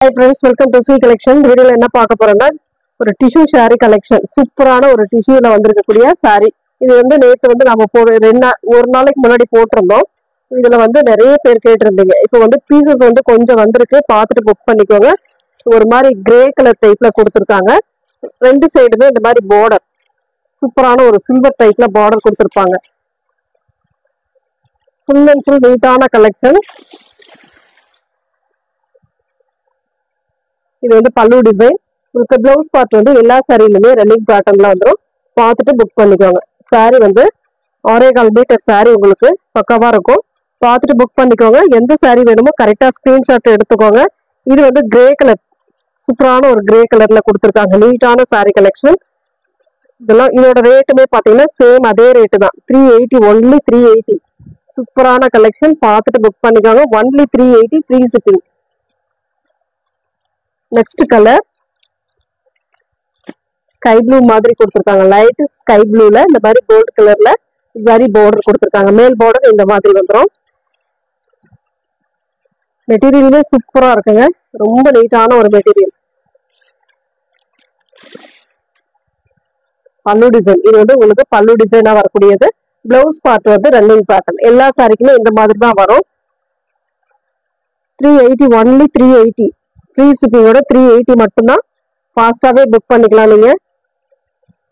Hi friends, welcome to C collection. வீடியோல என்ன பார்க்க போறோம்னா ஒரு டிஷ்யூ saree கலெக்ஷன். சூப்பரான ஒரு டிஷ்யூல வந்திருக்கக்கூடிய saree. இது வந்து நேத்து வந்து நம்ம ஒரு நாளைக்கு முன்னாடி போட்டிருந்தோம். இதுல வந்து நிறைய பேர் கேட்டிருந்தீங்க. இப்போ வந்து பீசஸ் வந்து கொஞ்சம் வந்திருக்கு, பார்த்துட்டு புக் பண்ணிக்கோங்க. ஒரு மாதிரி கிரே கலர் டைப்ல கொடுத்துருக்காங்க. ரெண்டு சைடுமே இந்த மாதிரி பார்டர், சூப்பரான ஒரு சில்வர் டைப்ல பார்டர் கொடுத்துருப்பாங்க. ஃபுல் அண்ட் ஃபுல் நீட்டான கலெக்ஷன். இது வந்து பல்லு டிசைன். உங்களுக்கு பிளவுஸ் பார்ட் வந்து எல்லா சாரிலுமே ரன்னிங் பேட்டர்ன்ல வந்துடும். பார்த்துட்டு புக் பண்ணிக்கோங்க. சாரி வந்து 6.25 மீட்டர் சாரி உங்களுக்கு பக்கவா இருக்கும். பார்த்துட்டு புக் பண்ணிக்கோங்க. எந்த சாரி வேணுமோ கரெக்டா ஸ்கிரீன்ஷாட் எடுத்துக்கோங்க. இது வந்து கிரே கலர், சூப்பரான ஒரு கிரே கலர்ல கொடுத்துருக்காங்க. நீட்டான சாரி கலெக்ஷன். இதெல்லாம் இதோட ரேட்டுமே பார்த்தீங்கன்னா சேம் அதே ரேட்டு தான். 380, ஒன்லி 380. சூப்பரான கலெக்ஷன். பார்த்துட்டு புக் பண்ணிக்கோங்க. Only 380, free shipping. Next colour sky blue மாதிரி கொடுத்துருக்காங்க. லைட் ஸ்கை ப்ளூல இந்த மாதிரி கோல்டு கலர்ல ஜரி பார்டர் கொடுத்துருக்காங்க. மேல் பார்டர் இந்த மாதிரி வந்துடும். மெட்டீரியலுமே சூப்பரா இருக்குங்க. ரொம்ப நீட்டான ஒரு மெட்டீரியல். பல்லு டிசைன், இது வந்து உங்களுக்கு பல்லு டிசைனா வரக்கூடியது. பிளவுஸ் பார்ட் வந்து ரன்னிங் பேட்டர்ன். எல்லா சாரிக்குமே இந்த மாதிரி தான் வரும். 380, ஒன்லி 380. ஃப்ரீ ஷிப்பிங்கோட 380 மட்டும்தான். ஃபாஸ்டாகவே புக் பண்ணிக்கலாம் நீங்கள்.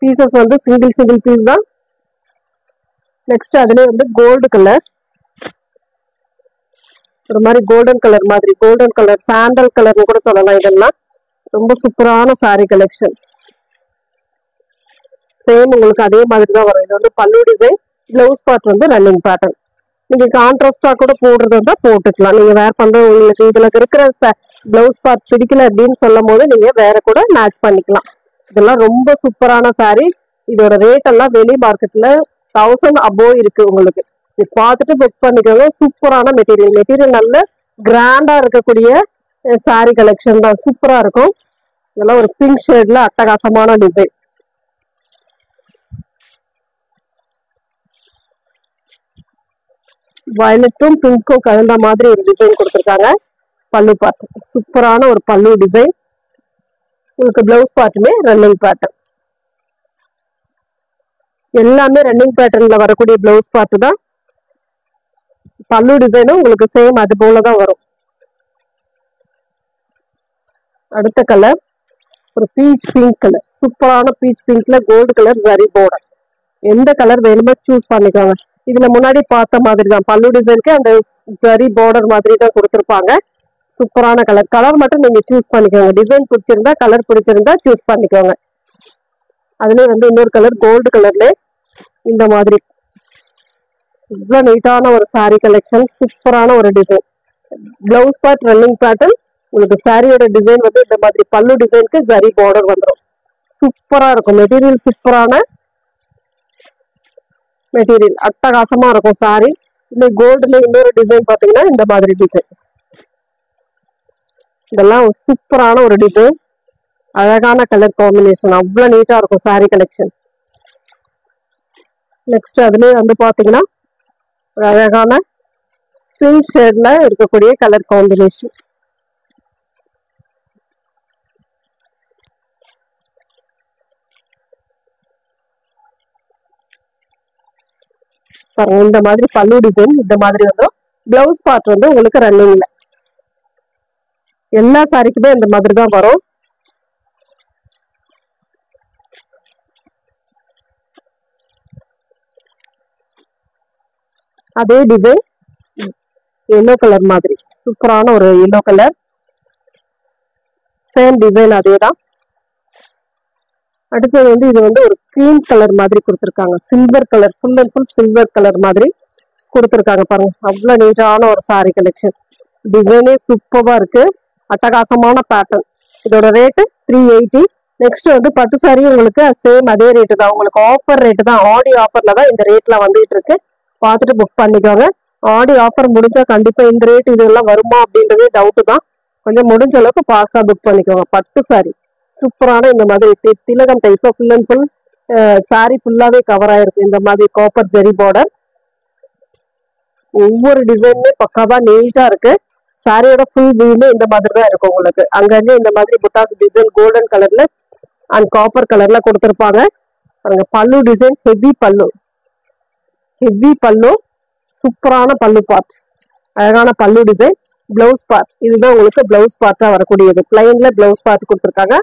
பீசஸ் வந்து சிங்கிள் பீஸ் தான். நெக்ஸ்ட் அதுலேயே வந்து கோல்டு கலர், ஒரு மாதிரி கோல்டன் கலர் மாதிரி, கோல்டன் கலர் சாண்டல் கலர்னு கூட சொல்லலாம். இதெல்லாம் ரொம்ப சூப்பரான சாரி கலெக்ஷன். சேம் உங்களுக்கு அதே மாதிரி தான் வரும். இது வந்து பல்லு டிசைன். பிளவுஸ் பார்ட் வந்து ரன்னிங் பேட்டர்ன். நீங்க கான்ட்ராஸ்டா கூட போடுறது தான் போட்டுக்கலாம். நீங்க வேர் பண்ற உங்களுக்கு இதுல இருக்கிற பிளவுஸ் பார்ட் பிடிக்கல அப்படின்னு சொல்லும் போது நீங்க வேற கூட மேட்ச் பண்ணிக்கலாம். இதெல்லாம் ரொம்ப சூப்பரான சாரி. இதோட ரேட் எல்லாம் வெளி மார்க்கெட்ல 1000 above இருக்கு. உங்களுக்கு இது பார்த்துட்டு புக் பண்ணிக்கோங்க. சூப்பரான மெட்டீரியல் நல்ல கிராண்டா இருக்கக்கூடிய சாரி கலெக்ஷன் தான். சூப்பரா இருக்கும். இதெல்லாம் ஒரு பிங்க் ஷேட்ல அட்டகாசமான டிசைன். வயலட்டும் பிங்க்கும் கலந்த மாதிரி ஒரு டிசைன் கொடுத்துருக்காங்க. பல்லு பார்ட் சூப்பரான ஒரு பல்லு டிசைன். உங்களுக்கு பிளவுஸ் பார்ட்டுமே ரன்னிங் பேட்டர்ன். எல்லாமே ரன்னிங் பேட்டர்ன்ல வரக்கூடிய பிளவுஸ் பார்ட் தான். பல்லு டிசைனும் உங்களுக்கு சேம் அது போலதான் வரும். அடுத்த கலர் ஒரு பீச் பிங்க் கலர். சூப்பரான பீச் பிங்க்ல கோல்டு கலர் ஜரி பார்டர். எந்த கலர் வேணுமோ சூஸ் பண்ணிக்கோங்க. இதுல முன்னாடி பார்த்த மாதிரி தான் பல்லு டிசைனுக்கு அந்த ஜரி பார்டர் மாதிரி தான் கொடுத்துருப்பாங்க. சூப்பரான கலர் மட்டும் நீங்க சூஸ் பண்ணிக்கோங்க. டிசைன் பிடிச்சிருந்தா, கலர் பிடிச்சிருந்தா சூஸ் பண்ணிக்கோங்க. அதுலயே வந்து இன்னொரு கலர் கோல்டு கலர்ல இந்த மாதிரி இவ்வளவு நீட்டான ஒரு சாரி கலெக்ஷன். சூப்பரான ஒரு design. Blouse part running pattern. உங்களுக்கு சாரியோட டிசைன் வந்து இந்த மாதிரி பல்லு டிசைனுக்கு ஜரி பார்டர் வந்துடும். சூப்பரா இருக்கும். மெட்டீரியல் சூப்பரான மெட்டீரியல், அட்டகாசமா இருக்கும் சாரி. இந்த கோல்டுல இன்னொரு டிசைன் பாத்தீங்கன்னா இந்த மாதிரி டிசைன். இதெல்லாம் சூப்பரான ஒரு டிசைன். அழகான கலர் காம்பினேஷன். அவ்வளவு நீட்டா இருக்கும் சாரி கலெக்ஷன். நெக்ஸ்ட் அதுலயே வந்து பாத்தீங்கன்னா ஒரு அழகான பிங்க் ஷேட்ல இருக்கக்கூடிய கலர் காம்பினேஷன். இந்த மாதிரி பல்லு டிசைன் இந்த மாதிரி வந்துடும். பிளவுஸ் பார்ட் வந்து உங்களுக்கு ரன்னிங்ல எல்லா சாரிக்குமே இந்த மாதிரி தான் வரும். அதே டிசைன் எல்லோ கலர் மாதிரி சூப்பரான ஒரு எல்லோ கலர். சேம் டிசைன் அதே தான். அடுத்தது வந்து இது வந்து ஒரு கிரீம் கலர் மாதிரி கொடுத்துருக்காங்க. Silver colour, full and full silver colour மாதிரி கொடுத்துருக்காங்க. பாருங்க அவ்வளவு நீட்டான ஒரு சாரி கலெக்ஷன். டிசைனே சூப்பரா இருக்கு. அட்டகாசமான பேட்டர்ன். இதோட ரேட்டு 380. நெக்ஸ்ட் வந்து பட்டு சாரி உங்களுக்கு சேம் அதே ரேட்டு தான். உங்களுக்கு ஆஃபர் ரேட்டு தான். ஆடி ஆஃபர்ல தான் இந்த ரேட்ல வந்துட்டு இருக்கு. பார்த்துட்டு புக் பண்ணிக்கோங்க. ஆடி ஆஃபர் முடிஞ்சா கண்டிப்பா இந்த ரேட் இதெல்லாம் வருமா அப்படின்றதே டவுட் தான். கொஞ்சம் முடிஞ்ச அளவுக்கு ஃபாஸ்டா புக் பண்ணிக்கோங்க. பட்டு சாரி சூப்பரான இந்த மாதிரி திலகம் டைப்ல ஃபுல் அண்ட் ஃபுல் சாரி ஃபுல்லாவே கவர் ஆயிருக்கு. இந்த மாதிரி காப்பர் ஜெரி பார்டர். ஒவ்வொரு டிசைனுமே பக்காவா நீட்டா இருக்கு. சாரியோட ஃபுல் வியூமே இந்த மாதிரி தான் இருக்கும் உங்களுக்கு. அங்கங்க இந்த மாதிரி புட்டாஸ் டிசைன் கோல்டன் கலர்ல அண்ட் காப்பர் கலர்ல கொடுத்துருப்பாங்க. பாருங்க பல்லு டிசைன் ஹெவி பல்லு சூப்பரான பல்லு பார்ட், அழகான பல்லு டிசைன். பிளவுஸ் பார்ட் இதுதான் உங்களுக்கு பிளவுஸ் பார்ட்டா வரக்கூடியது. பிளைன்ல பிளவுஸ் பார்ட் கொடுத்துருக்காங்க.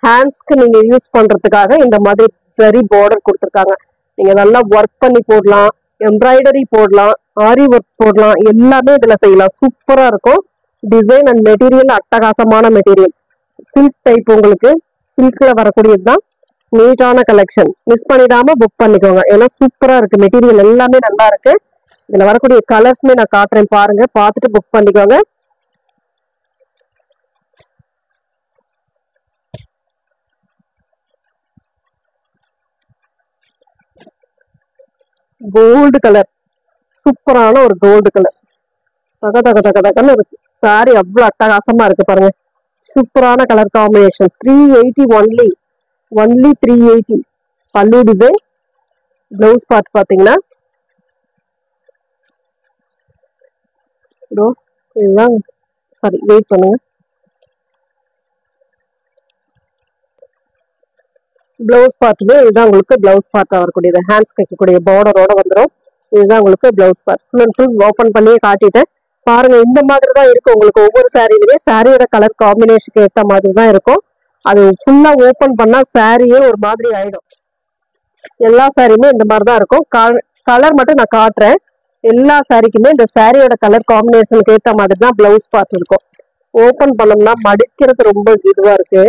ஹேண்ட்ஸ்க்கு நீங்க யூஸ் பண்றதுக்காக இந்த மாதிரி சரி பார்டர் கொடுத்துருக்காங்க. நீங்க நல்லா ஒர்க் பண்ணி போடலாம், எம்ப்ராய்டரி போடலாம், ஆரி ஒர்க் போடலாம், எல்லாமே இதுல செய்யலாம். சூப்பரா இருக்கும். டிசைன் அண்ட் மெட்டீரியல் அட்டகாசமான மெட்டீரியல். சில்க் டைப் உங்களுக்கு சில்க்ல வரக்கூடியதுதான். நீட்டான கலெக்ஷன். மிஸ் பண்ணிடாம புக் பண்ணிக்கோங்க. ஏன்னா சூப்பரா இருக்கு. மெட்டீரியல் எல்லாமே நல்லா இருக்கு. இதுல வரக்கூடிய கலர்ஸ்மே நான் காட்டுறேன் பாருங்க, பார்த்துட்டு புக் பண்ணிக்கோங்க. கோல்டு கலர், சூப்பரான ஒரு கோல்டு கலர். தக தக தக தகன்னு இருக்கு சாரி. அவ்வளவு அட்டகாசமா இருக்கு பாருங்க. சூப்பரான கலர் காம்பினேஷன். 380 ஒன்லி 380. பல்லு டிசைன். பிளவுஸ் பார்ட் பாத்தீங்கன்னா இதுதான். சாரி வெயிட் பண்ணுங்க. பிளவுஸ் பார்ட்டுமே இதுதான் உங்களுக்கு பிளவுஸ் பார்ட்டா வரக்கூடியது. ஹேண்ட்ஸ் தைக்கக்கூடிய பார்டரோட வந்துடும். இதுதான் உங்களுக்கு blouse part. Full and full open பண்ணியே காட்டிட்டேன் பாருங்க. இந்த மாதிரி தான் இருக்கும் உங்களுக்கு ஒவ்வொரு சாரியுமே. சாரியோட கலர் காம்பினேஷனுக்கு ஏற்ற மாதிரி தான் இருக்கும். அது ஃபுல்லா ஓப்பன் பண்ணா சாரியே ஒரு மாதிரி ஆயிடும். எல்லா சாரியுமே இந்த மாதிரி தான் இருக்கும். கலர் மட்டும் நான் காட்டுறேன். எல்லா சாரிக்குமே இந்த சாரியோட கலர் காம்பினேஷனுக்கு ஏற்ற மாதிரி தான் பிளவுஸ் பார்ட் இருக்கும். ஓப்பன் பண்ணோம்னா மடிக்கிறது ரொம்ப இதுவா இருக்கு.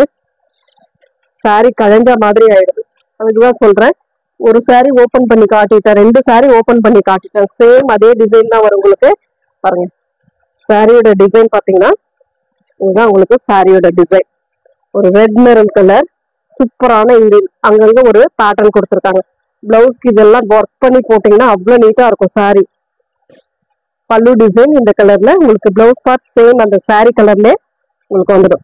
சாரி கலைஞ்ச மாதிரி ஆயிடுது. அதுக்குதான் சொல்றேன். ஒரு சாரி ஓபன் பண்ணி காட்டிட்டேன், 2 சாரி ஓபன் பண்ணி காட்டிட்டேன். சேம் அதே டிசைன் தான் வரும் உங்களுக்கு. பாருங்க சாரியோட டிசைன் பாத்தீங்கன்னா இதுதான் உங்களுக்கு சாரியோட டிசைன். ஒரு ரெட் மெரூன் கலர் சூப்பரான இது. அங்கங்க ஒரு பேட்டர்ன் கொடுத்துருக்காங்க. பிளவுஸ்க்கு இதெல்லாம் ஒர்க் பண்ணி போட்டீங்கன்னா அவ்வளவு நீட்டா இருக்கும் சாரி. பல்லு டிசைன் இந்த கலர்ல உங்களுக்கு. பிளவுஸ் பார்ட் சேம் அந்த சாரி கலர்ல உங்களுக்கு வந்துடும்.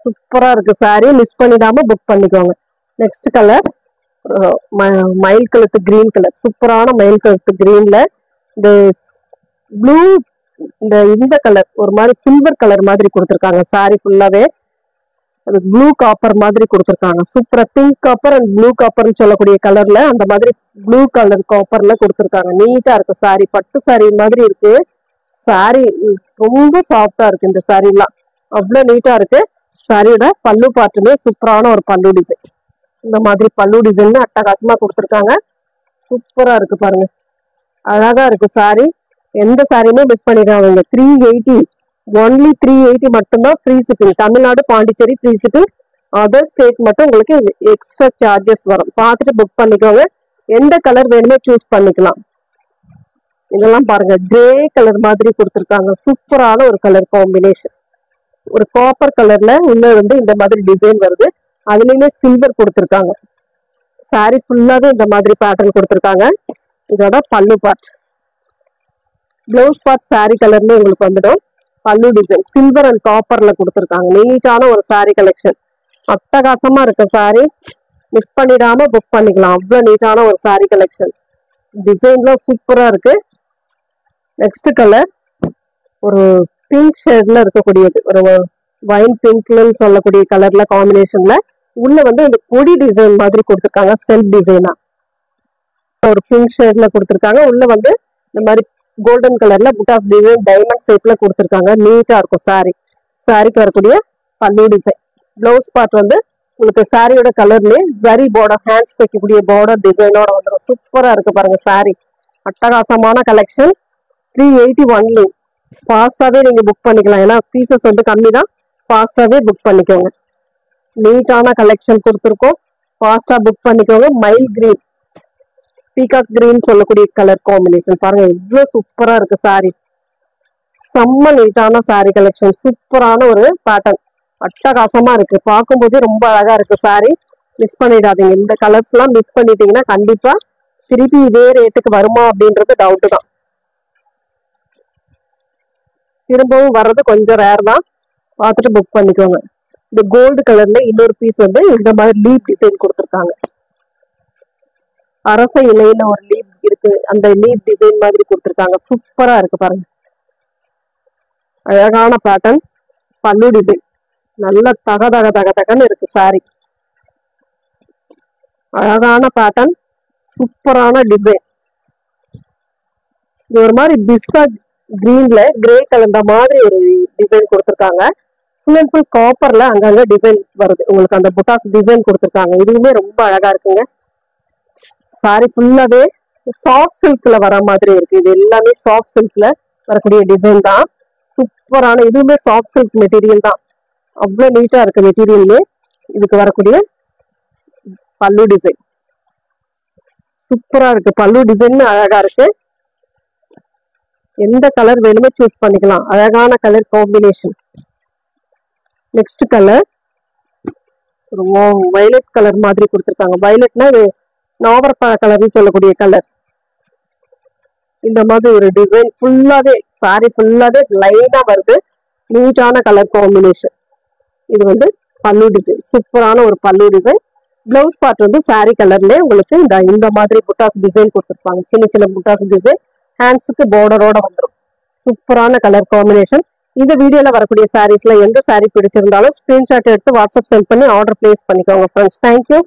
சூப்பரா இருக்கு சாரி. மிஸ் பண்ணிடாம புக் பண்ணிக்கோங்க. நெக்ஸ்ட் கலர் மயில் கலருக்கு கிரீன் கலர். சூப்பரான மயில் கலருக்கு கிரீன்ல இந்த ப்ளூ இந்த கலர் ஒரு மாதிரி சில்வர் கலர் மாதிரி கொடுத்துருக்காங்க. சாரி ஃபுல்லாவே அது ப்ளூ காப்பர் மாதிரி கொடுத்துருக்காங்க. சூப்பரா பிங்க் காப்பர் அண்ட் ப்ளூ காப்பர்னு சொல்லக்கூடிய கலர்ல அந்த மாதிரி ப்ளூ கலர் காப்பர்ல கொடுத்துருக்காங்க. நீட்டா இருக்கு சாரி. பட்டு சாரி மாதிரி இருக்கு சாரி. ரொம்ப சாஃப்டா இருக்கு இந்த சாரி எல்லாம். அவ்வளவு நீட்டா இருக்கு. சாரியோட பல்லு பார்ட்டுமே சூப்பரான ஒரு பல்லு டிசைன். இந்த மாதிரி பல்லு டிசைன் அட்டகாசமா கொடுத்துருக்காங்க. சூப்பரா இருக்கு பாருங்க. அழகா இருக்கு சாரி. எந்த சாரியுமே மிஸ் பண்ணிடுறாங்க. 380 ஒன்லி 380 மட்டும்தான் free shipping. Tamil Nadu Pondicherry free shipping. Other state மட்டும் உங்களுக்கு எக்ஸ்ட்ரா சார்ஜஸ் வரும். பார்த்துட்டு புக் பண்ணிக்கோங்க. எந்த கலர் வேணுமோ சூஸ் பண்ணிக்கலாம். இதெல்லாம் பாருங்க கிரே கலர் மாதிரி கொடுத்துருக்காங்க. சூப்பரான ஒரு கலர் காம்பினேஷன். ஒரு காப்பர் கலர்ல உள்ள வந்து இந்த மாதிரி டிசைன் வருது. அதுலயுமே சில்வர் கொடுத்துருக்காங்க. சாரி ஃபுல்லாவே இந்த மாதிரி பேட்டர்ன் கொடுத்துருக்காங்க. இதோட பல்லு பார்ட். பிளவுஸ் பார்ட் சாரி கலர்ல உங்களுக்கு வந்துடும். பல்லு டிசைன் சில்வர் அண்ட் காப்பர்ல கொடுத்துருக்காங்க. நீட்டான ஒரு சாரி கலெக்ஷன். அட்டகாசமா இருக்க சாரி. மிஸ் பண்ணிடாம புக் பண்ணிக்கலாம். அவ்வளவு நீட்டான ஒரு சாரி கலெக்ஷன். டிசைன்லாம் சூப்பரா இருக்கு. நெக்ஸ்ட் கலர் ஒரு பிங்க் ஷேட்ல இருக்கக்கூடியது. ஒரு வைன் பிங்க்னு சொல்லக்கூடிய கலர்ல காம்பினேஷன்ல உள்ள வந்து இந்த கொடி டிசைன் மாதிரி கொடுத்துருக்காங்க. செல்ஃப் டிசைனா ஒரு பிங்க் ஷேட்ல கொடுத்துருக்காங்க. உள்ள வந்து இந்த மாதிரி கோல்டன் கலர்ல புட்டாஸ் டிசைன் டைமண்ட் ஷேப்ல கொடுத்துருக்காங்க. நீட்டா இருக்கும் சாரி. சாரிக்கு வரக்கூடிய பல்லு டிசைன். பிளவுஸ் பார்ட் வந்து உங்களுக்கு சாரியோட கலர்லயே ஜரி பார்டர் ஹேண்ட்ஸ் வைக்கக்கூடிய பார்டர் டிசைனோட வந்துடும். சூப்பரா இருக்கு பாருங்க சாரி. அட்டகாசமான கலெக்ஷன். 380 ஒன்லி. ஃபாஸ்டாவே நீங்க புக் பண்ணிக்கலாம். ஏன்னா பீசஸ் வந்து கம்மி தான். ஃபாஸ்டாவே புக் பண்ணிக்கோங்க. நீட்டான கலெக்ஷன் கொடுத்துருக்கோம். ஃபாஸ்டா புக் பண்ணிக்கோங்க. மைல் கிரீன் பீகாக் கிரீன் சொல்லக்கூடிய கலர் காம்பினேஷன் பாருங்க. இவ்வளவு சூப்பரா இருக்கு சாரி. செம்ம நீட்டான சாரி கலெக்ஷன். சூப்பரான ஒரு பேட்டர்ன். அட்டகாசமா இருக்கு. பார்க்கும்போதே ரொம்ப அழகா இருக்கு சாரி. மிஸ் பண்ணிடாதீங்க. இந்த கலர்ஸ் எல்லாம் மிஸ் பண்ணிட்டீங்கன்னா கண்டிப்பா திருப்பி இதே ரேட்டுக்கு வருமா அப்படின்றது டவுட் தான். திரும்பவும் வர்றது கொஞ்சம் ரேர் தான். பார்த்துட்டு புக் பண்ணிக்கோங்க. இந்த கோல்டு கலர்ல இன்னொரு பீஸ் வந்து இந்த மாதிரி லீப் டிசைன் கொடுத்துருக்காங்க. அரச இலையில ஒரு லீப் இருக்கு, அந்த லீப் டிசைன் மாதிரி கொடுத்துருக்காங்க. சூப்பரா இருக்கு பாருங்க, அழகான பேட்டர்ன். பல்லு டிசைன் நல்ல தக தக தக தகன்னு இருக்கு சாரி. அழகான பேட்டர்ன், சூப்பரான டிசைன். இது ஒரு மாதிரி பிஸ்தா கிரீன்ல கிரே கலந்த மாதிரி ஒரு டிசைன் கொடுத்துருக்காங்க. ஃபுல் அண்ட் ஃபுல் காப்பர்ல அங்கங்க டிசைன் வருது உங்களுக்கு, அந்த புட்டாஸ் டிசைன் கொடுத்துருக்காங்க. இதுவுமே ரொம்ப அழகா இருக்குங்க. சாரி ஃபுல்லாவே சாஃப்ட் சில்க்ல வர மாதிரி இருக்கு. இது எல்லாமே சாஃப்ட் சில்க்ல வரக்கூடிய டிசைன் தான். சூப்பரான, இதுவுமே சாஃப்ட் சில்க் மெட்டீரியல் தான். அவ்வளவு நீட்டா இருக்கு மெட்டீரியல்லே. இதுக்கு வரக்கூடிய பல்லு டிசைன் சூப்பரா இருக்கு. பல்லு டிசைன் அழகா இருக்கு. எந்த கலர் வேணுமோ சூஸ் பண்ணிக்கலாம். அழகான கலர் காம்பினேஷன். நெக்ஸ்ட் கலர் ஒரு வயலட் கலர் மாதிரி கொடுத்துருக்காங்க. வயலட்னா நாவற்பழ கலர்னு சொல்லக்கூடிய கலர். இந்த மாதிரி ஒரு டிசைன் ஃபுல்லாவே சாரி ஃபுல்லாவே லைனா வருது. நீட்டான கலர் காம்பினேஷன். இது வந்து பல்லு டிசைன், சூப்பரான ஒரு பல்லு டிசைன். பிளவுஸ் பார்ட் வந்து சாரி கலர்ல உங்களுக்கு இந்த மாதிரி புட்டாஸ் டிசைன் கொடுத்துருப்பாங்க. சின்ன சின்ன புட்டாஸ் டிசைன், ஹேண்ட்ஸுக்கு பார்டரோட வந்துடும். சூப்பரான கலர் காம்பினேஷன். இந்த வீடியோல வரக்கூடிய சாரீஸ்ல எந்த சாரீ பிடிச்சிருந்தாலும் ஸ்கிரீன்ஷாட் எடுத்து வாட்ஸ்அப் சென்ட் பண்ணி ஆர்டர் பிளேஸ் பண்ணிக்கோங்க ஃப்ரெண்ட்ஸ். தேங்க்யூ.